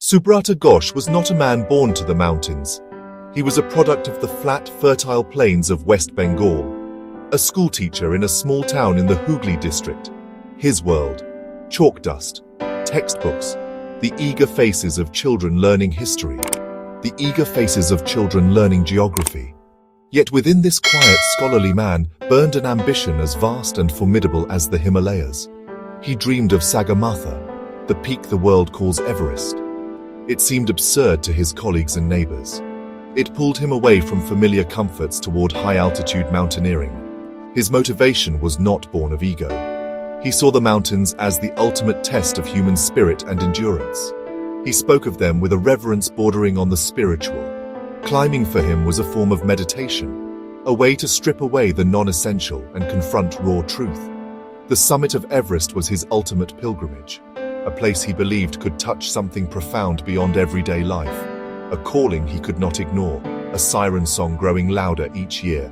Subrata Ghosh was not a man born to the mountains. He was a product of the flat, fertile plains of West Bengal, a schoolteacher in a small town in the Hooghly district. His world: chalk dust, textbooks, the eager faces of children learning history, the eager faces of children learning geography. Yet within this quiet, scholarly man burned an ambition as vast and formidable as the Himalayas. He dreamed of Sagarmatha, the peak the world calls Everest. It seemed absurd to his colleagues and neighbors. It pulled him away from familiar comforts toward high-altitude mountaineering. His motivation was not born of ego. He saw the mountains as the ultimate test of human spirit and endurance. He spoke of them with a reverence bordering on the spiritual. Climbing for him was a form of meditation, a way to strip away the non-essential and confront raw truth. The summit of Everest was his ultimate pilgrimage, a place he believed could touch something profound beyond everyday life, a calling he could not ignore, a siren song growing louder each year.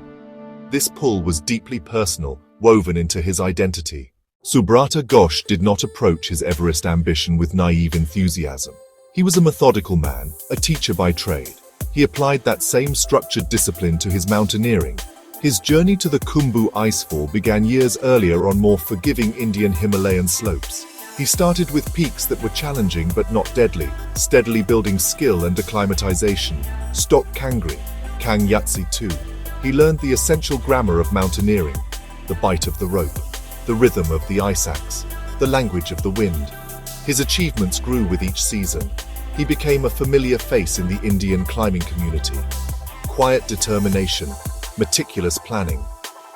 This pull was deeply personal, woven into his identity. Subrata Ghosh did not approach his Everest ambition with naive enthusiasm. He was a methodical man, a teacher by trade. He applied that same structured discipline to his mountaineering. His journey to the Khumbu icefall began years earlier on more forgiving Indian Himalayan slopes. He started with peaks that were challenging but not deadly, steadily building skill and acclimatization. Stok Kangri, Kang Yatsi Tu. He learned the essential grammar of mountaineering, the bite of the rope, the rhythm of the ice axe, the language of the wind. His achievements grew with each season. He became a familiar face in the Indian climbing community. Quiet determination, meticulous planning.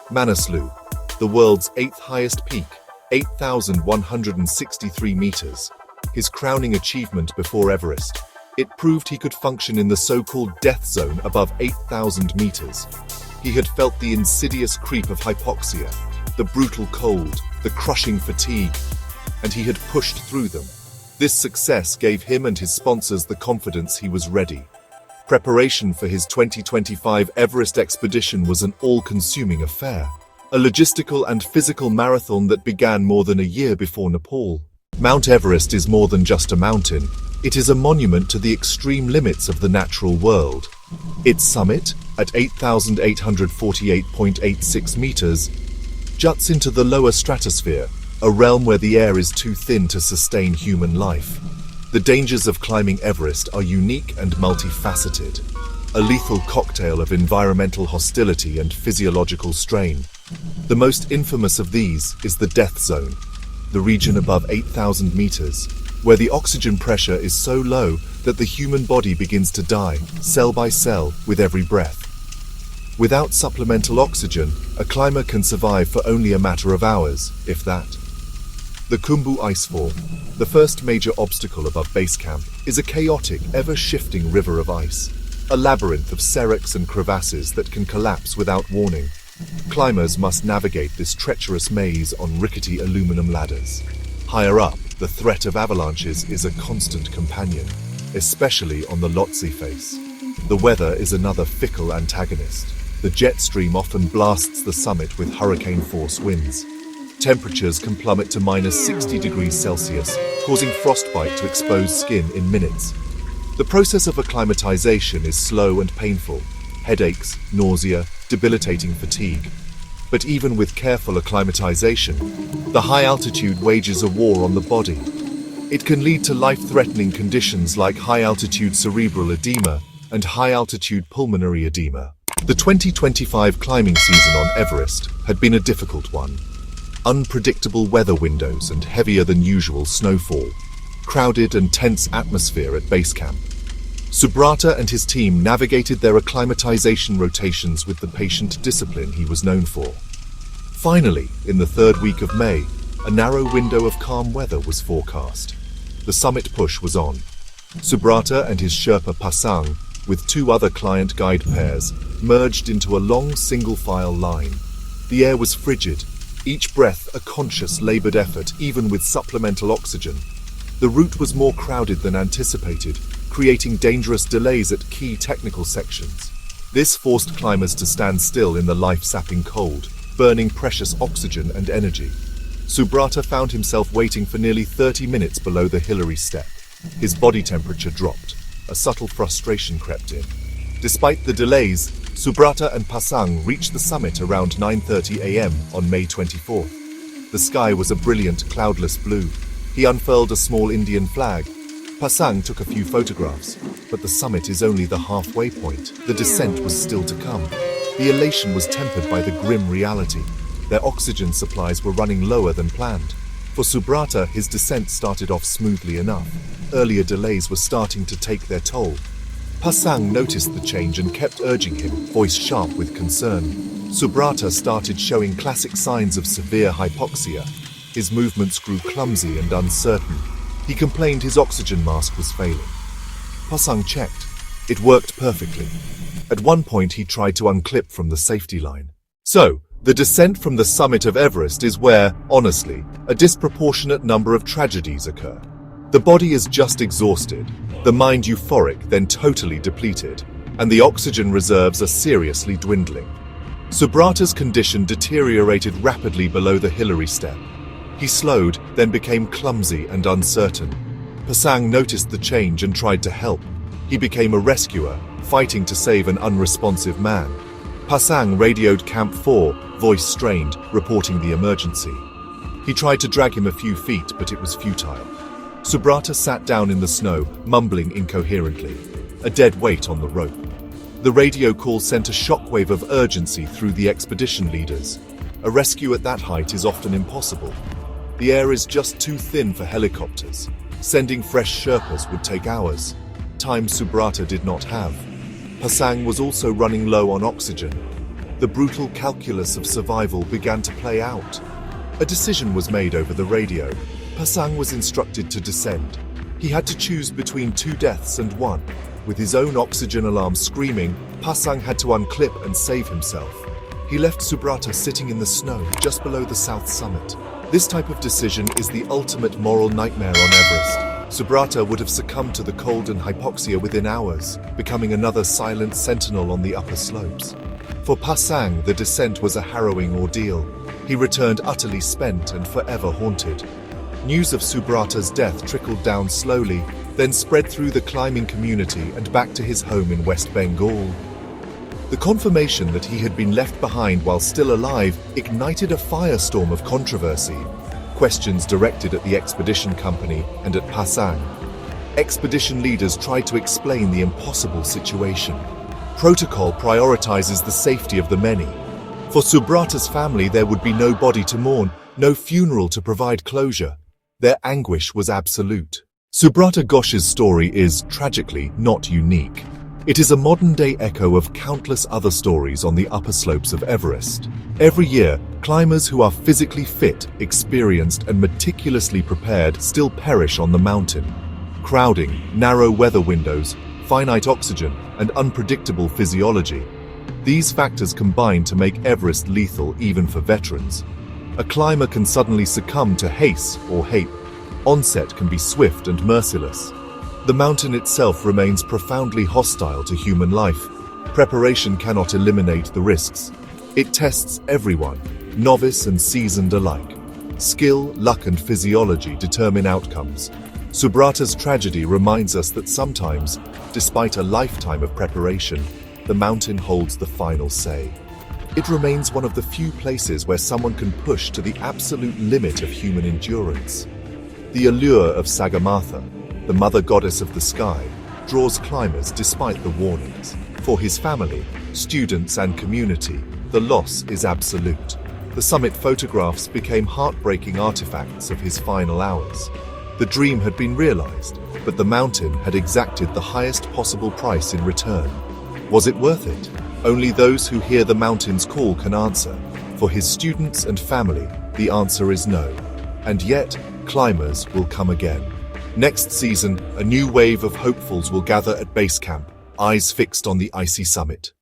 Manaslu, the world's 8th highest peak, 8,163 meters, his crowning achievement before Everest. It proved he could function in the so-called death zone above 8,000 meters. He had felt the insidious creep of hypoxia, the brutal cold, the crushing fatigue, and he had pushed through them. This success gave him and his sponsors the confidence he was ready. Preparation for his 2025 Everest expedition was an all-consuming affair, a logistical and physical marathon that began more than a year before Nepal. Mount Everest is more than just a mountain. It is a monument to the extreme limits of the natural world. Its summit, at 8,848.86 meters, juts into the lower stratosphere, a realm where the air is too thin to sustain human life. The dangers of climbing Everest are unique and multifaceted, a lethal cocktail of environmental hostility and physiological strain. The most infamous of these is the death zone, the region above 8,000 meters, where the oxygen pressure is so low that the human body begins to die, cell by cell, with every breath. Without supplemental oxygen, a climber can survive for only a matter of hours, if that. The Khumbu icefall, the first major obstacle above base camp, is a chaotic, ever-shifting river of ice, a labyrinth of seracs and crevasses that can collapse without warning. Climbers must navigate this treacherous maze on rickety aluminum ladders. Higher up, the threat of avalanches is a constant companion, especially on the Lhotse face. The weather is another fickle antagonist. The jet stream often blasts the summit with hurricane-force winds. Temperatures can plummet to -60 degrees Celsius, causing frostbite to exposed skin in minutes. The process of acclimatization is slow and painful. Headaches, nausea, debilitating fatigue. But even with careful acclimatization, the high altitude wages a war on the body. It can lead to life-threatening conditions like high-altitude cerebral edema and high-altitude pulmonary edema. The 2025 climbing season on Everest had been a difficult one. Unpredictable weather windows and heavier than usual snowfall, crowded and tense atmosphere at base camp. Subrata and his team navigated their acclimatization rotations with the patient discipline he was known for. Finally, in the third week of May, a narrow window of calm weather was forecast. The summit push was on. Subrata and his Sherpa Pasang, with 2 other client guide pairs, merged into a long single-file line. The air was frigid, each breath a conscious, labored effort, even with supplemental oxygen. The route was more crowded than anticipated, creating dangerous delays at key technical sections. This forced climbers to stand still in the life-sapping cold, burning precious oxygen and energy. Subrata found himself waiting for nearly 30 minutes below the Hillary step. His body temperature dropped. A subtle frustration crept in. Despite the delays, Subrata and Pasang reached the summit around 9:30 a.m. on May 24. The sky was a brilliant, cloudless blue. He unfurled a small Indian flag. Pasang took a few photographs, but the summit is only the halfway point. The descent was still to come. The elation was tempered by the grim reality. Their oxygen supplies were running lower than planned. For Subrata, his descent started off smoothly enough. Earlier delays were starting to take their toll. Pasang noticed the change and kept urging him, voice sharp with concern. Subrata started showing classic signs of severe hypoxia. His movements grew clumsy and uncertain. He complained his oxygen mask was failing. Pasang checked. It worked perfectly. At one point, he tried to unclip from the safety line. So, the descent from the summit of Everest is where, honestly, a disproportionate number of tragedies occur. The body is just exhausted, the mind euphoric, then totally depleted, and the oxygen reserves are seriously dwindling. Subrata's condition deteriorated rapidly below the Hillary step. He slowed, then became clumsy and uncertain. Pasang noticed the change and tried to help. He became a rescuer, fighting to save an unresponsive man. Pasang radioed Camp 4, voice strained, reporting the emergency. He tried to drag him a few feet, but it was futile. Subrata sat down in the snow, mumbling incoherently, a dead weight on the rope. The radio call sent a shockwave of urgency through the expedition leaders. A rescue at that height is often impossible. The air is just too thin for helicopters. Sending fresh Sherpas would take hours. Time Subrata did not have. Pasang was also running low on oxygen. The brutal calculus of survival began to play out. A decision was made over the radio. Pasang was instructed to descend. He had to choose between 2 deaths and 1. With his own oxygen alarm screaming, Pasang had to unclip and save himself. He left Subrata sitting in the snow just below the south summit. This type of decision is the ultimate moral nightmare on Everest. Subrata would have succumbed to the cold and hypoxia within hours, becoming another silent sentinel on the upper slopes. For Pasang, the descent was a harrowing ordeal. He returned utterly spent and forever haunted. News of Subrata's death trickled down slowly, then spread through the climbing community and back to his home in West Bengal. The confirmation that he had been left behind while still alive ignited a firestorm of controversy. Questions directed at the expedition company and at Pasang. Expedition leaders tried to explain the impossible situation. Protocol prioritizes the safety of the many. For Subrata's family, there would be no body to mourn, no funeral to provide closure. Their anguish was absolute. Subrata Ghosh's story is, tragically, not unique. It is a modern-day echo of countless other stories on the upper slopes of Everest. Every year, climbers who are physically fit, experienced, and meticulously prepared still perish on the mountain. Crowding, narrow weather windows, finite oxygen, and unpredictable physiology. These factors combine to make Everest lethal even for veterans. A climber can suddenly succumb to haze or HAPE. Onset can be swift and merciless. The mountain itself remains profoundly hostile to human life. Preparation cannot eliminate the risks. It tests everyone, novice and seasoned alike. Skill, luck, and physiology determine outcomes. Subrata's tragedy reminds us that sometimes, despite a lifetime of preparation, the mountain holds the final say. It remains one of the few places where someone can push to the absolute limit of human endurance. The allure of Sagarmatha, the mother goddess of the sky, draws climbers despite the warnings. For his family, students, and community, the loss is absolute. The summit photographs became heartbreaking artifacts of his final hours. The dream had been realized, but the mountain had exacted the highest possible price in return. Was it worth it? Only those who hear the mountain's call can answer. For his students and family, the answer is no. And yet, climbers will come again. Next season, a new wave of hopefuls will gather at base camp, eyes fixed on the icy summit.